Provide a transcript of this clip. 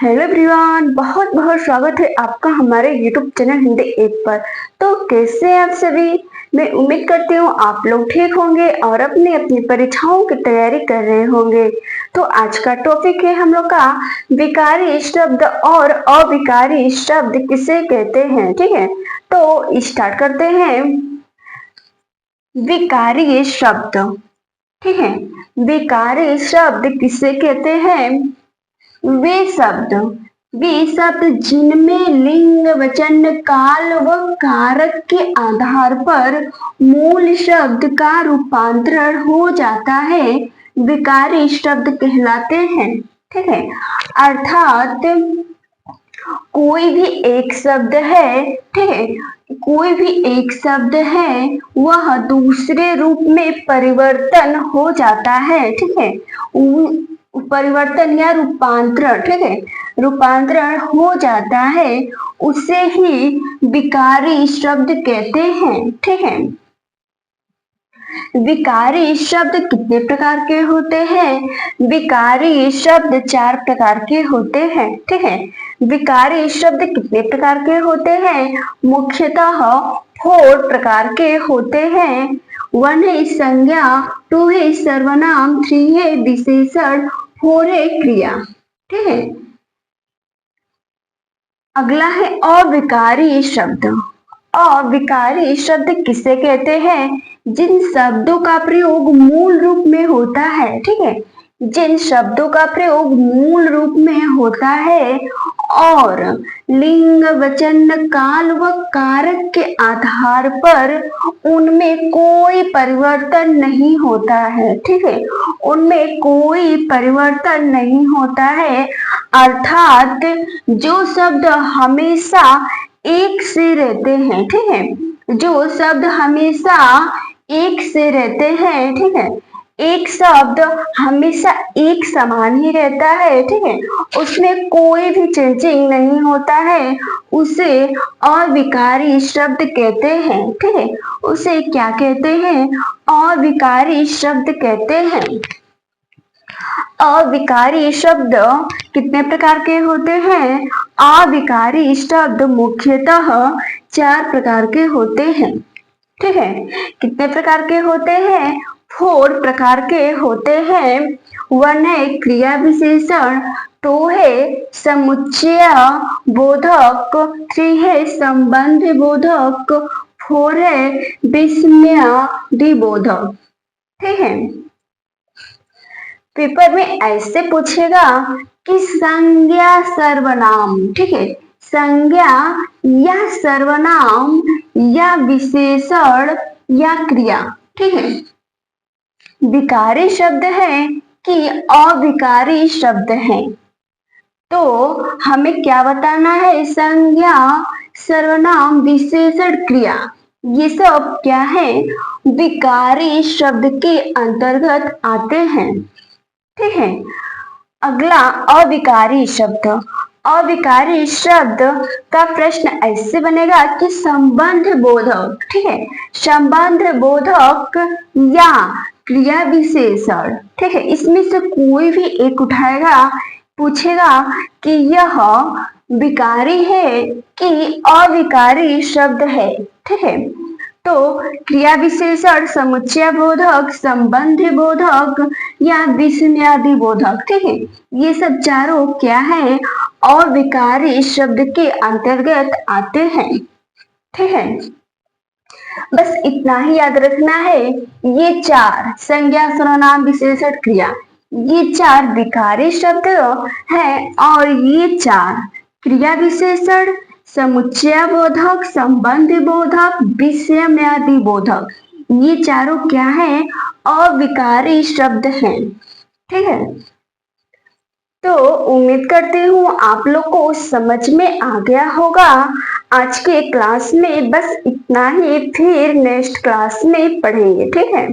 Hello everyone, बहुत बहुत स्वागत है आपका हमारे यूट्यूब चैनल हिंदी ऐप पर। तो कैसे हैं आप सभी? मैं उम्मीद करती हूँ आप लोग ठीक होंगे और अपनी अपनी परीक्षाओं की तैयारी कर रहे होंगे। तो आज का टॉपिक है हम लोग का विकारी शब्द और अविकारी शब्द किसे कहते हैं। ठीक है, तो स्टार्ट करते हैं। विकारी शब्द, ठीक है, विकारी शब्द किसे कहते हैं? वे शब्द जिनमें लिंग वचन काल व कारक के आधार पर मूल शब्द का रूपांतरण हो जाता है, विकारी शब्द कहलाते हैं। ठीक है, अर्थात कोई भी एक शब्द है, ठीक है, कोई भी एक शब्द है वह दूसरे रूप में परिवर्तन हो जाता है। ठीक है, परिवर्तन या रूपांतरण, ठीक है, रूपांतरण हो जाता है, उसे ही विकारी शब्द कहते हैं। ठीक है, विकारी शब्द कितने प्रकार के होते हैं? विकारी शब्द 4 प्रकार के होते हैं। ठीक है, विकारी शब्द कितने प्रकार के होते हैं? मुख्यतः 4 प्रकार के होते हैं। 1 है संज्ञा, 2 है सर्वनाम, 3 है विशेषण, 4 है क्रिया। ठीक है, अगला है अविकारी शब्द। अविकारी शब्द किसे कहते हैं? जिन शब्दों का प्रयोग मूल रूप में होता है। ठीक है, जिन शब्दों का प्रयोग मूल रूप में होता है और लिंग वचन काल व कारक के आधार पर उनमें कोई परिवर्तन नहीं होता है। ठीक है, उनमें कोई परिवर्तन नहीं होता है, अर्थात जो शब्द हमेशा एक से रहते हैं। ठीक है, जो शब्द हमेशा एक से रहते हैं। ठीक है, एक शब्द हमेशा एक समान ही रहता है। ठीक है, उसमें कोई भी चेंजिंग नहीं होता है, उसे अविकारी शब्द कहते हैं। ठीक है, उसे क्या कहते हैं? अविकारी शब्द कहते हैं। अविकारी शब्द कितने प्रकार के होते हैं? अविकारी शब्द मुख्यतः 4 प्रकार के होते हैं। ठीक है, कितने प्रकार के होते हैं? 4 प्रकार के होते हैं। 1 है क्रिया विशेषण, 2 है समुच्चय बोधक, 3 है संबंध बोधक, 4 है विस्मयादि बोधक। ठीक है, पेपर में ऐसे पूछेगा कि संज्ञा सर्वनाम, ठीक है, संज्ञा या सर्वनाम या विशेषण या क्रिया, ठीक है, विकारी शब्द है कि अविकारी शब्द है। तो हमें क्या बताना है? संज्ञा, सर्वनाम, विशेषण, क्रिया, ये सब क्या है? विकारी शब्द के अंतर्गत आते हैं। ठीक है, अगला अविकारी शब्द। अविकारी शब्द का प्रश्न ऐसे बनेगा कि संबंध बोधक, ठीक है, संबंध बोधक या क्रिया विशेषण। ठीक है, इसमें से कोई भी एक उठाएगा, पूछेगा कि यह विकारी है कि अविकारी शब्द है। ठीक है, तो क्रिया विशेषण, समुच्चय बोधक, संबंध बोधक या विस्मयादि बोधक, ठीक है, ये सब चारों क्या है? अविकारी शब्द के अंतर्गत आते हैं। ठीक है, बस इतना ही याद रखना है। ये 4 संज्ञा, सर्वनाम, विशेषण, क्रिया, ये 4 विकारी शब्द हैं और ये 4 क्रिया विशेषण, समुच्चय बोधक, संबंध बोधक, विस्मयादि बोधक, ये चारों क्या है? अविकारी शब्द हैं। ठीक है, तो उम्मीद करती हूँ आप लोग को समझ में आ गया होगा। आज के क्लास में बस इतना ही, फिर नेक्स्ट क्लास में पढ़ेंगे। ठीक है।